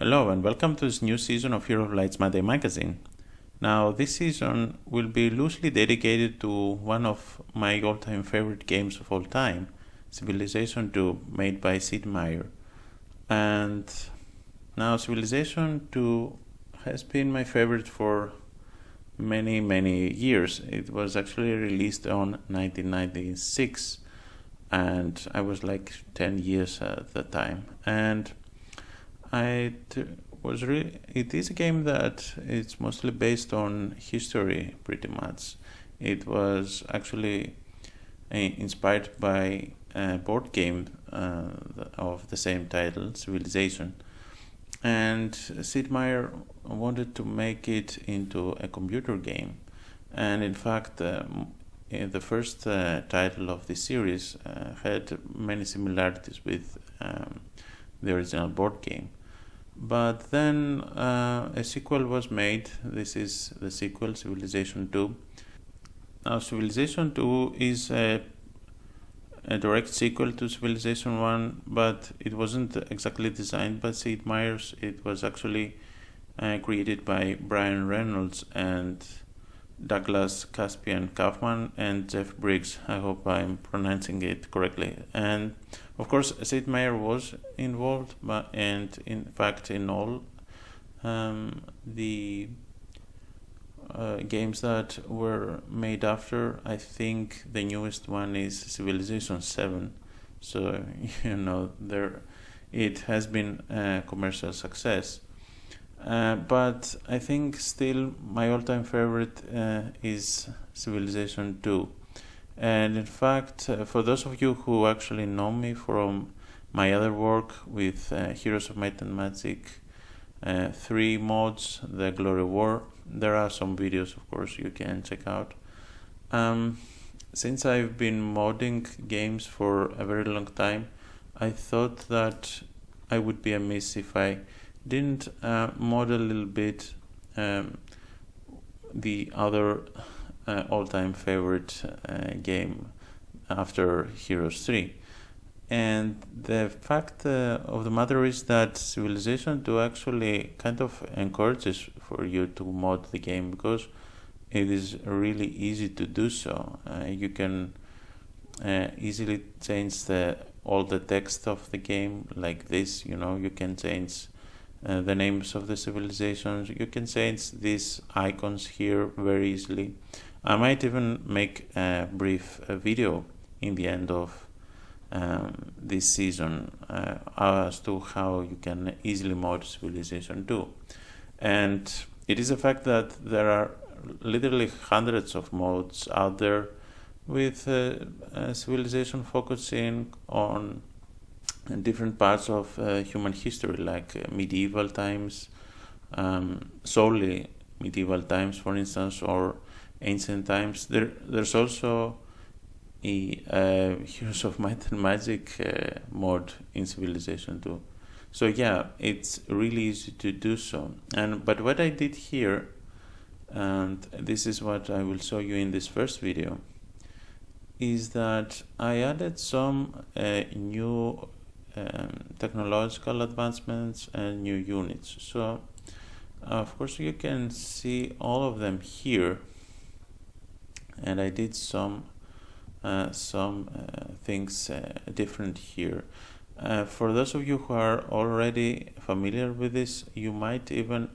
Hello and welcome to this new season of Hero of Light's Monday magazine. Now this season will be loosely dedicated to one of my all-time favorite games of all time, Civilization II, made by Sid Meier. And now Civilization II has been my favorite for many years. It was actually released on 1996 and I was like 10 years at the time. And it is a game that it's mostly based on history, pretty much. It was actually inspired by a board game of the same title, Civilization. And Sid Meier wanted to make it into a computer game. And in fact, the first title of the series had many similarities with the original board game. But then a sequel was made. This is the sequel, Civilization II. Now, Civilization II is a direct sequel to Civilization I, but it wasn't exactly designed by Sid Meier. It was actually created by Brian Reynolds and Douglas Caspian-Kaufman and Jeff Briggs. I hope I'm pronouncing it correctly. And of course, Sid Meier was involved, and in fact, in all the games that were made after, I think the newest one is Civilization 7. So it has been a commercial success. But I think still my all-time favorite is Civilization II. And in fact, for those of you who actually know me from my other work with Heroes of Might and Magic 3 mods, The Glory War, there are some videos, of course, you can check out. Since I've been modding games for a very long time, I thought that I would be amiss if I didn't mod a little bit the other all-time favorite game after Heroes 3. And the fact of the matter is that Civilization 2 actually kind of encourages for you to mod the game, because it is really easy to do so. You can easily change all the text of the game like this. You can change the names of the civilizations. You can change these icons here very easily. I might even make a brief video in the end of this season as to how you can easily mod Civilization 2. And it is a fact that there are literally hundreds of mods out there with Civilization focusing on different parts of human history, like medieval times, solely medieval times, for instance, or ancient times. There's also a Heroes of Might and Magic mod in Civilization 2. So yeah, it's really easy to do so. But what I did here, and this is what I will show you in this first video, is that I added some new technological advancements and new units. So of course you can see all of them here, and I did some things different here. For those of you who are already familiar with this, you might even,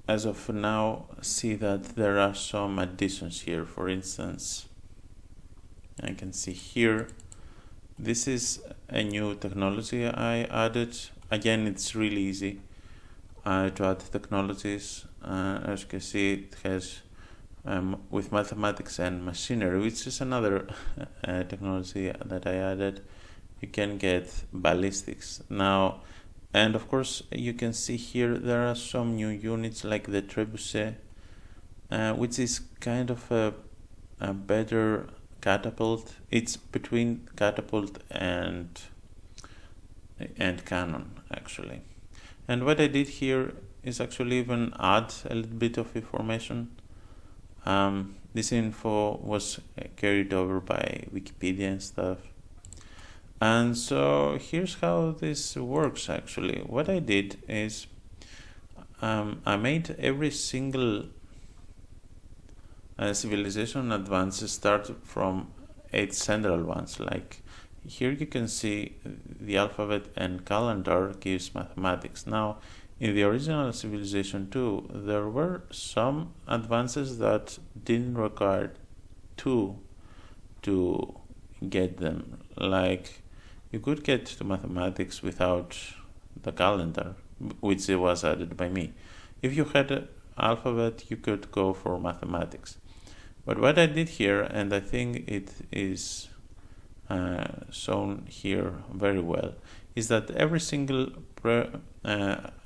as of now, see that there are some additions here. For instance, I can see here, this is a new technology I added. Again, it's really easy to add technologies. As you can see, it has with mathematics and machinery, which is another technology that I added. You can get ballistics now, and of course you can see here there are some new units like the trebuchet, which is kind of a better catapult. It's between catapult and cannon actually. And what I did here is actually even add a little bit of information. This info was carried over by Wikipedia and stuff. And so here's how this works actually. What I did is I made every single civilization advance start from 8 central ones. Like here you can see the alphabet and calendar gives mathematics. Now in the original Civilization II, there were some advances that didn't require 2 to get them. Like you could get to mathematics without the calendar, which was added by me. If you had an alphabet, you could go for mathematics. But what I did here, and I think it is shown here very well, is that every single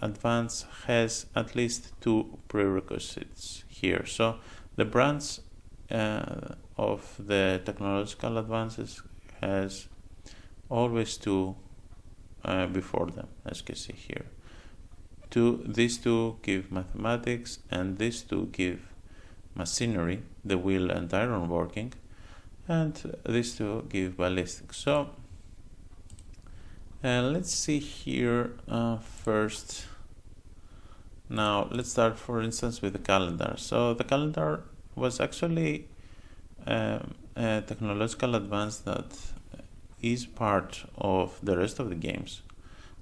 advance has at least 2 prerequisites here. So the branch of the technological advances has always 2 before them, as you can see here. These 2 give mathematics, and these 2 give machinery, the wheel and iron working, and these 2 give ballistics. So let's see here first. Now let's start, for instance, with the calendar. So the calendar was actually a technological advance that is part of the rest of the games.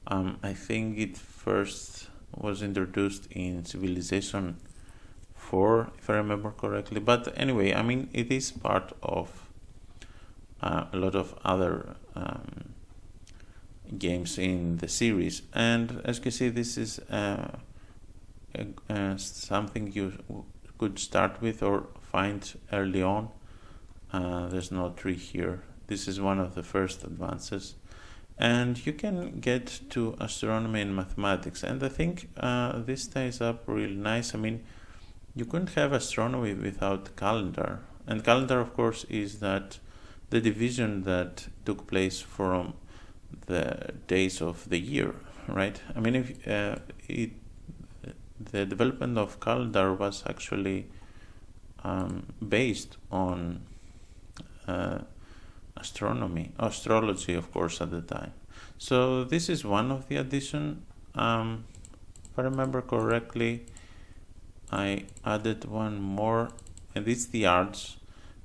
I think it first was introduced in Civilization 4, if I remember correctly. But anyway, I mean, it is part of a lot of other games in the series. And as you can see, this is something you could start with or find early on. There's no tree here. This is one of the first advances. And you can get to astronomy and mathematics. And I think this ties up really nice. I mean, you couldn't have astronomy without calendar. And calendar, of course, is that the division that took place from the days of the year, right? I mean, if the development of calendar was actually based on astrology, of course, at the time. So this is one of the addition. If I remember correctly, I added one more, and it's the arts.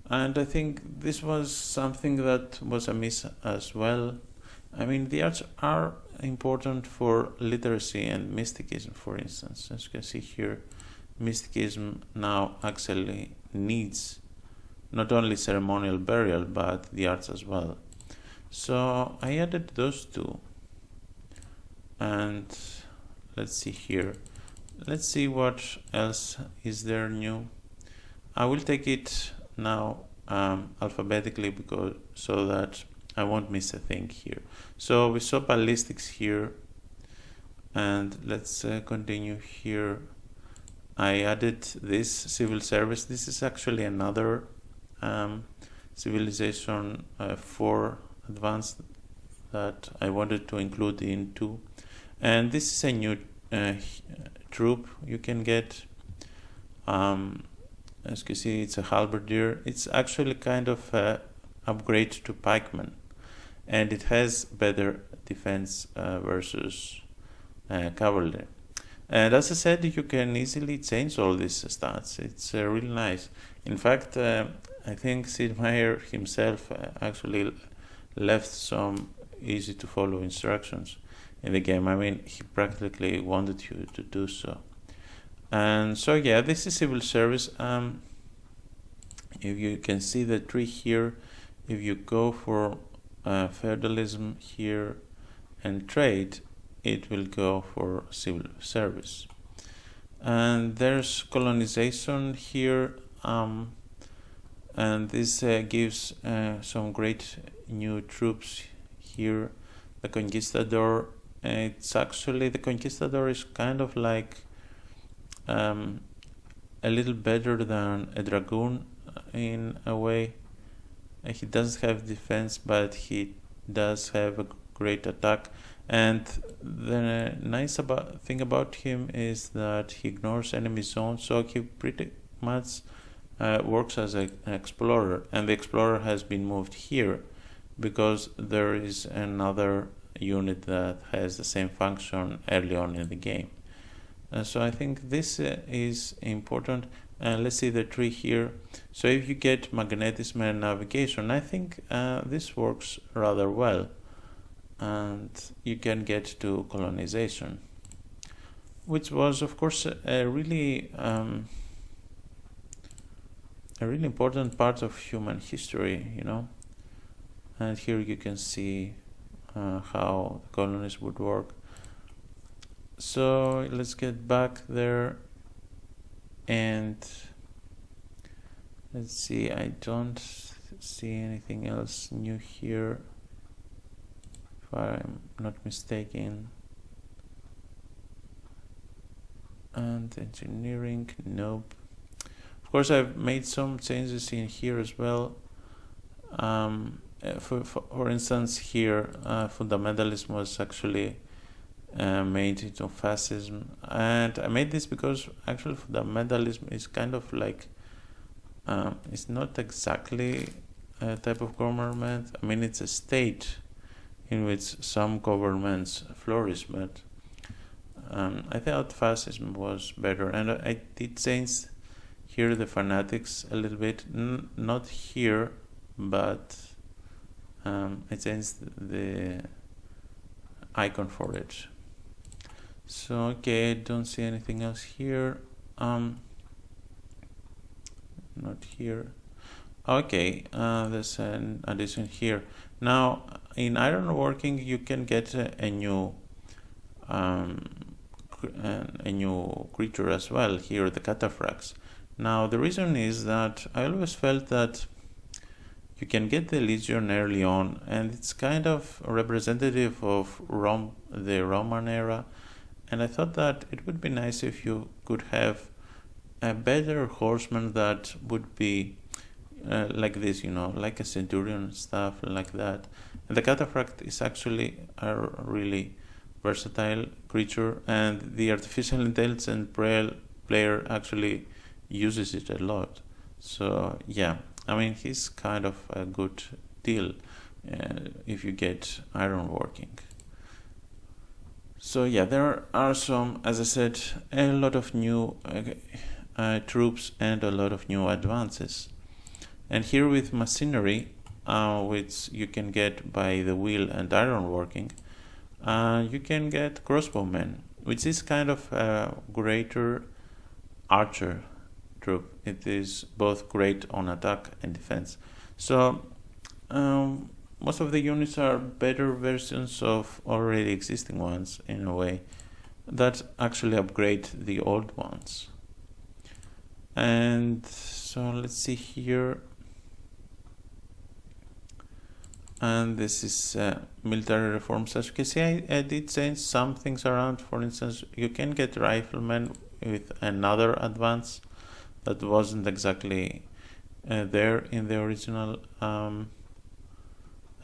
And I think this was something that was amiss as well. I mean, the arts are important for literacy and mysticism, for instance. As you can see here, mysticism now actually needs not only ceremonial burial, but the arts as well. So I added those 2. And let's see here. Let's see what else is there new. I will take it now alphabetically so that I won't miss a thing here. So we saw ballistics here, and let's continue here. I added this civil service. This is actually another Civilization 4 advance that I wanted to include in 2. And this is a new troop you can get. As you can see, it's a halberdier. It's actually kind of an upgrade to pikemen, and it has better defense versus cavalry. And as I said, you can easily change all these stats. It's really nice. In fact, I think Sid Meier himself actually left some easy to follow instructions in the game. I mean, he practically wanted you to do so. And so yeah, this is civil service. If you can see the tree here, if you go for feudalism here and trade, it will go for civil service. And there's colonization here, and this gives some great new troops here. The Conquistador, it's actually, the Conquistador is kind of like a little better than a dragoon in a way. He doesn't have defense, but he does have a great attack. And the nice thing about him is that he ignores enemy zones, so he pretty much works as an explorer. And the explorer has been moved here because there is another unit that has the same function early on in the game. So I think this is important. And let's see the tree here. So if you get magnetism and navigation, I think this works rather well. And you can get to colonization, which was, of course, a really important part of human history, you know. And here you can see how the colonies would work. So let's get back there, and let's see. I don't see anything else new here, if I'm not mistaken. And engineering, nope. Of course, I've made some changes in here as well. For instance, here fundamentalism was actually made into fascism, and I made this because actually fundamentalism is kind of like it's not exactly a type of government. I mean, it's a state in which some governments flourish, but I thought fascism was better, and I did change here the fanatics a little bit, not here, but I changed the icon for it. So okay, I don't see anything else here. Not here. Okay, there's an addition here. Now in ironworking you can get a new creature as well here, the cataphracts. Now the reason is that I always felt that you can get the Legion early on, and it's kind of representative of the Roman era, and I thought that it would be nice if you could have a better horseman that would be like this, you know, like a centurion, stuff like that. And the cataphract is actually a really versatile creature, and the artificial intelligence player actually uses it a lot. So yeah, I mean, he's kind of a good deal if you get ironworking. So yeah, there are some, as I said, a lot of new troops and a lot of new advances. And here with machinery, which you can get by the wheel and ironworking, you can get crossbowmen, which is kind of a greater archer troop. It is both great on attack and defense. So most of the units are better versions of already existing ones in a way that actually upgrade the old ones. And so let's see here. And this is military reforms. As you can see, I did change some things around. For instance, you can get riflemen with another advance that wasn't exactly there in the original,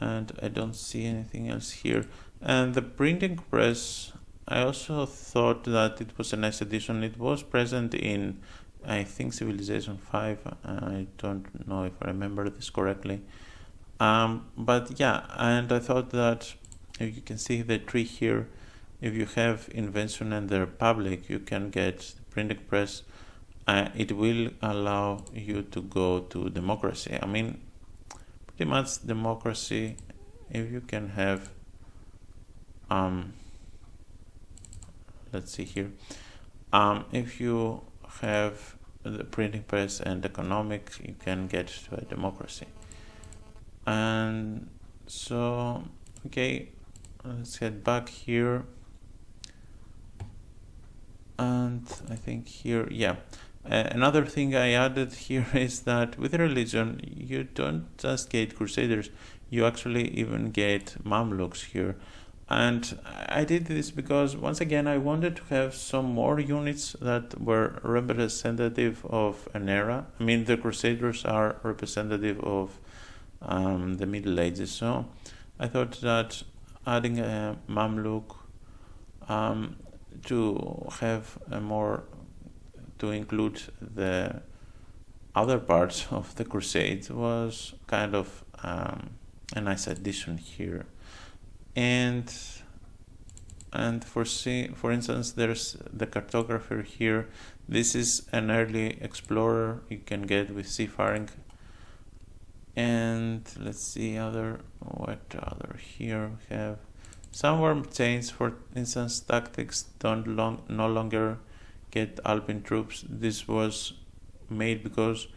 and I don't see anything else here. And the printing press, I also thought that it was a nice addition. It was present in, I think, Civilization 5. I don't know if I remember this correctly. But yeah, and I thought that if you can see the tree here, if you have Invention and the Republic, you can get the printing press. It will allow you to go to democracy. I mean, pretty much democracy if you can have let's see here, if you have the printing press and economics, you can get to a democracy. And so, okay, let's head back here. And I think here, yeah, another thing I added here is that with religion, you don't just get crusaders, you actually even get Mamluks here. And I did this because, once again, I wanted to have some more units that were representative of an era. I mean, the Crusaders are representative of the Middle Ages. So I thought that adding a Mamluk to have a more, to include the other parts of the Crusade was kind of a nice addition here. And for instance, there's the Cartographer here. This is an early explorer you can get with seafaring. And let's see what other here we have. Some were changed. For instance, tactics no longer get Alpine troops. This was made because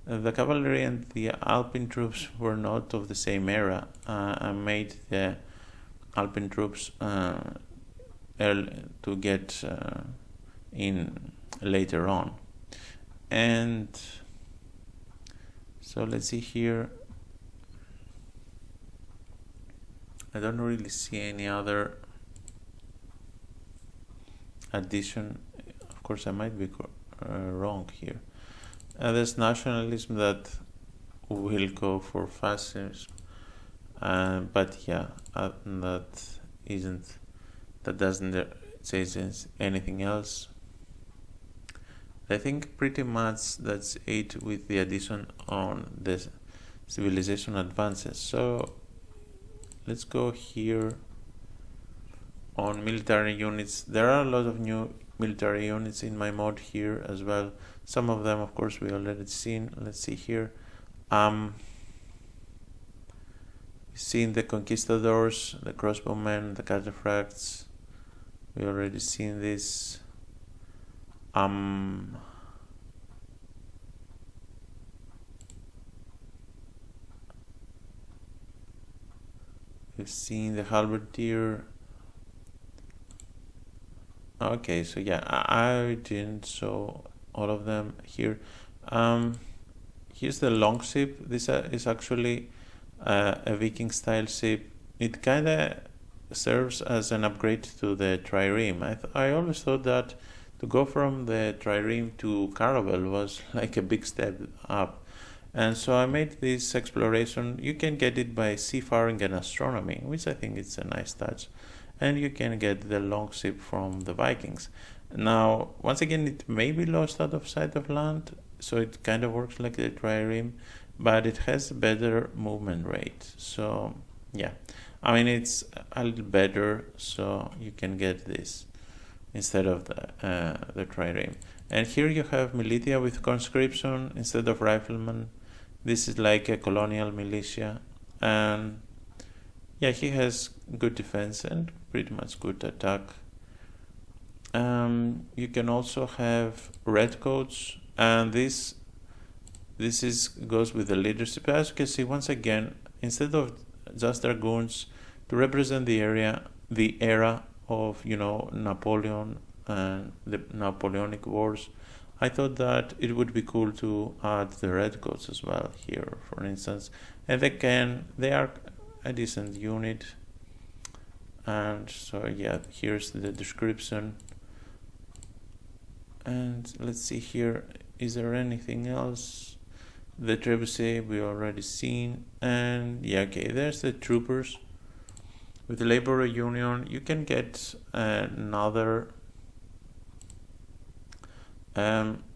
the cavalry and the Alpine troops were not of the same era. I made the Alpine troops to get in later on. And so let's see here. I don't really see any other addition. Of course, I might be wrong here. There's nationalism that will go for fascism. But yeah, that doesn't say anything else. I think pretty much that's it with the addition on the civilization advances. So let's go here on military units. There are a lot of new military units in my mod here as well. Some of them, of course, we already seen. Let's see here. Seen the Conquistadors, the crossbowmen, the cataphracts. We already seen this. We've seen the halberdier. Okay, so yeah, I didn't show all of them here. Here's the longship. This is actually a Viking style ship. It kind of serves as an upgrade to the trireme. I always thought that to go from the trireme to caravel was like a big step up, and so I made this exploration. You can get it by seafaring and astronomy, which I think is a nice touch, and you can get the longship from the Vikings. Now, once again, it may be lost out of sight of land, so it kind of works like the trireme, but it has better movement rate. So yeah, I mean, it's a little better, so you can get this instead of the trireme. And here you have militia with conscription instead of riflemen. This is like a colonial militia, and yeah, he has good defense and pretty much good attack. You can also have redcoats, and this goes with the leadership. As you can see, once again, instead of just dragoons to represent the era of Napoleon and the Napoleonic Wars, I thought that it would be cool to add the redcoats as well here, for instance, and they are a decent unit. And so yeah, here's the description. And let's see here, is there anything else? The trebuchet we already seen, and yeah, okay, there's the troopers. With the labor union, you can get another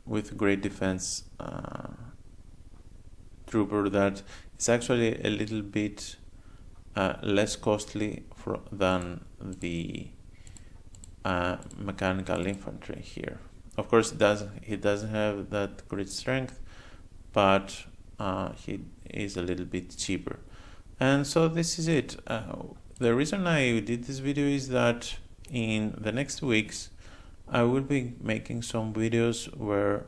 with great defense trooper that is actually a little bit less costly than the mechanical infantry here. Of course, he doesn't have that great strength, but he is a little bit cheaper. And so this is it. The reason I did this video is that in the next weeks I will be making some videos where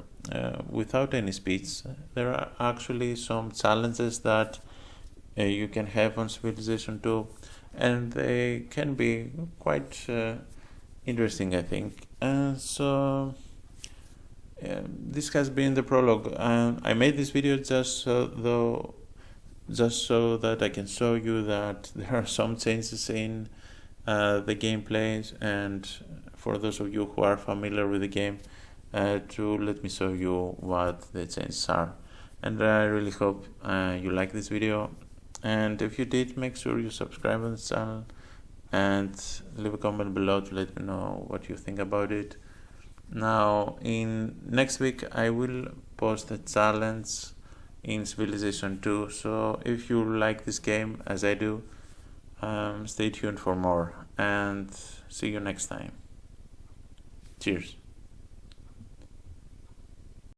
without any speech there are actually some challenges that you can have on Civilization 2, and they can be quite interesting, I think. And so this has been the prologue. I made this video just so that I can show you that there are some changes in the gameplay, and for those of you who are familiar with the game, to let me show you what the changes are. And I really hope you like this video, and if you did, make sure you subscribe on the channel and leave a comment below to let me know what you think about it. Now, in next week I will post a challenge in Civilization 2, so if you like this game as I do, stay tuned for more, and see you next time. Cheers.